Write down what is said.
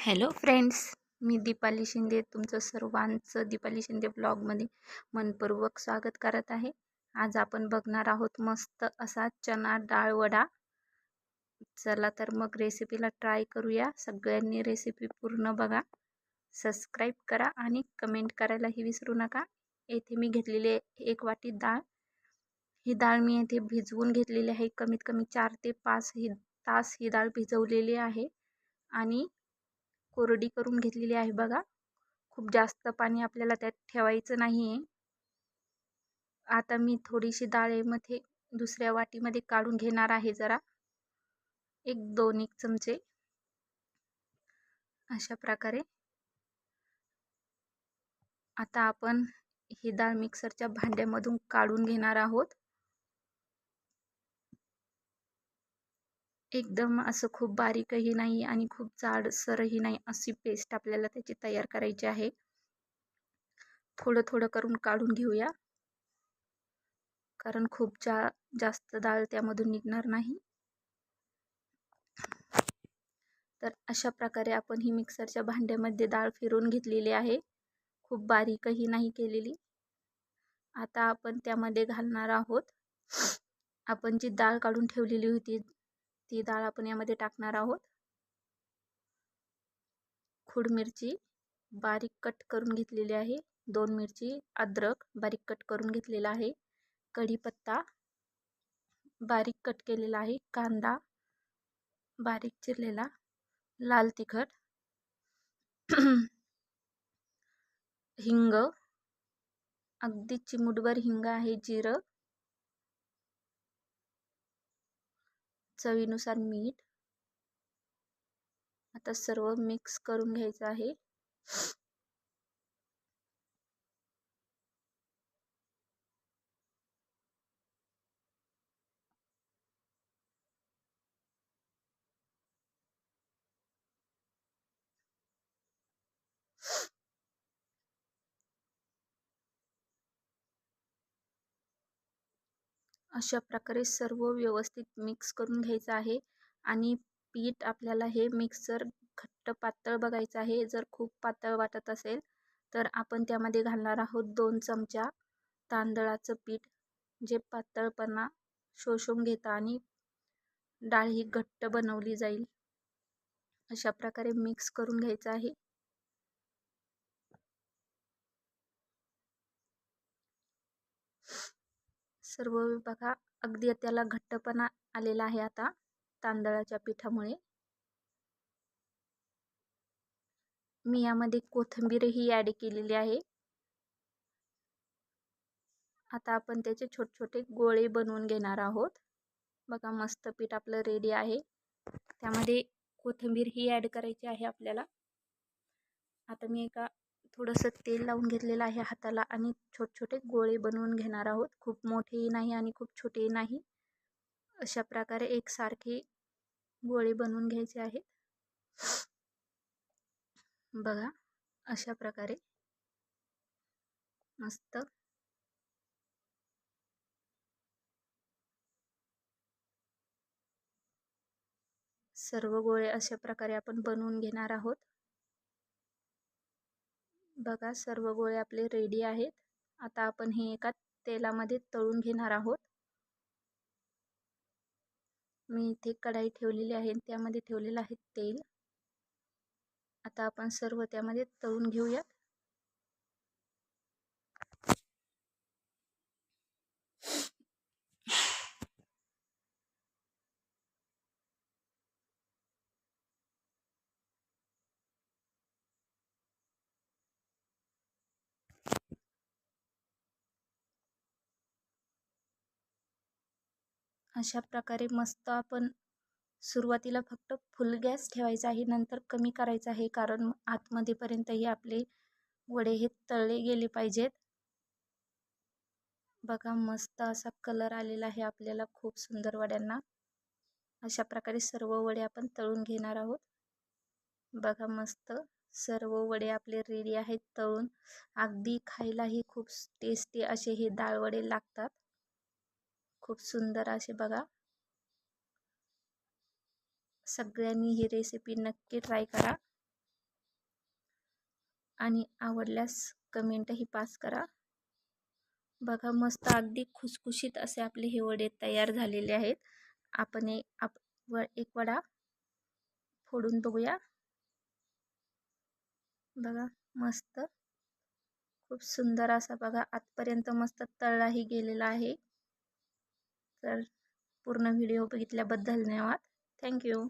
Hello friends, मी दीपाली शिंदे तुमचं सर्वांचं दीपाली शिंदे ब्लॉगमध्ये मनपूर्वक स्वागत करत आहे. आज आपण बघणार आहोत मस्त असा चना डाळ वडा. चला तर मग रेसिपीला ट्राय करूया. सगळ्यांनी रेसिपी पूर्ण बघा, सबस्क्राईब करा आणि कमेंट करायलाही विसरू नका. येथे मी घेतलेले 1 वाटी डाळ. ही डाळ मी येथे भिजवून घेतलेली आहे. कमीत कमी 4 ते 5 तास ही डाळ भिजवलेली आहे आणि कोरडी करून घेतलेली आहे बघा. खूप जास्त पाणी आपल्याला त्यात ठेवायचं नाही आहे. आता मी थोडीशी डाळेमध्ये दुसऱ्या वाटीमध्ये काढून घेणार आहे. जरा 1-2 चमचे अशा प्रकारे. आता आपण ही डाळ मिक्सरच्या भांड्यामधून काढून घेणार आहोत. एकदम असं खूप बारीकही नाही आणि खूप जाडसरही नाही, अशी पेस्ट आपल्याला त्याची तयार करायची आहे. थोडं थोडं करून काढून घेऊया, कारण खूप जास्त डाळ त्यामधून निघणार नाही. तर अशा प्रकारे आपण ही मिक्सरच्या भांड्यामध्ये डाळ फिरवून घेतलेली आहे. खूप बारीकही नाही केलेली. आता आपण त्यामध्ये घालणार आहोत, आपण जी डाळ काढून ठेवलेली होती ती डाळ आपण यामध्ये टाकणार आहोत. खूड मिरची बारीक कट करून घेतलेली आहे. 2 मिरची, अद्रक बारीक कट करून घेतलेला आहे. कढीपत्ता बारीक कट केलेला आहे. कांदा बारीक चिरलेला, लाल तिखट, हिंग, अगदी चिमूटभर हिंग आहे. जिरं, चवीनुसार मीठ. आता सर्व मिक्स करून घ्यायचं आहे. अशा प्रकारे सर्व व्यवस्थित मिक्स करून घ्यायचं आहे. आणि पीठ आपल्याला हे मिक्सर घट्ट पातळ बघायचं आहे. जर खूप पातळ वाटत असेल तर आपण त्यामध्ये घालणार आहोत 2 चमचा तांदळाचं पीठ, जे पातळपणा शोषून घेतं आणि डाळ ही घट्ट बनवली जाईल. अशा प्रकारे मिक्स करून घ्यायचं आहे. सर्व बघा, अगदी त्याला घट्टपणा आलेला आहे आता तांदळाच्या पिठामुळे. मी यामध्ये कोथिंबीरही ॲड केलेली आहे. आता आपण त्याचे छोटे छोटे गोळे बनवून घेणार आहोत. बघा, मस्त पीठ आपलं रेडी आहे. त्यामध्ये कोथिंबीर ही ॲड करायची आहे आपल्याला. आता मी थोडंसं तेल लावून घेतलेलं आहे हाताला आणि छोटे छोटे गोळे बनवून घेणार आहोत. खूप मोठेही नाही आणि खूप छोटेही नाही. अशा प्रकारे एकसारखे गोळे बनवून घ्यायचे आहेत. बघा, अशा प्रकारे मस्त सर्व गोळे अशा प्रकारे आपण बनवून घेणार आहोत. बघा, सर्व गोळे आपले रेडी आहेत. आता आपण हे एका तेलामध्ये तळून घेणार आहोत. मी इथे कढाई ठेवलेली आहे, त्यामध्ये ठेवलेलं आहे तेल. आता आपण सर्व त्यामध्ये तळून घेऊयात. अशा प्रकारे मस्त आपण सुरुवातीला फक्त फुल गॅस ठेवायचा आहे, नंतर कमी करायचा आहे, कारण आतमध्ये पर्यंतही आपले वडे हे तळले गेले पाहिजेत. बघा, मस्त असा कलर आलेला आहे आपल्याला खूप सुंदर वड्यांना. अशा प्रकारे सर्व वडे आपण तळून घेणार आहोत. बघा, मस्त सर्व वडे आपले रेडी आहेत तळून. अगदी खायलाही खूप टेस्टी असे हे डाळ वडे लागतात. खूप सुंदर असे बघा. सगळ्यांनी ही रेसिपी नक्की ट्राय करा. आणि आवडल्यास कमेंटही पास करा. बघा मस्त अगदी खुसखुशीत असे आपले हे वडे तयार झालेले आहेत. आपण एक वडा फोडून बघूया. बघा मस्त, खूप सुंदर असा बघा आतपर्यंत मस्त तळलाही गेलेला आहे. तर पूर्ण व्हिडिओ बघितल्याबद्दल धन्यवाद. थँक्यू.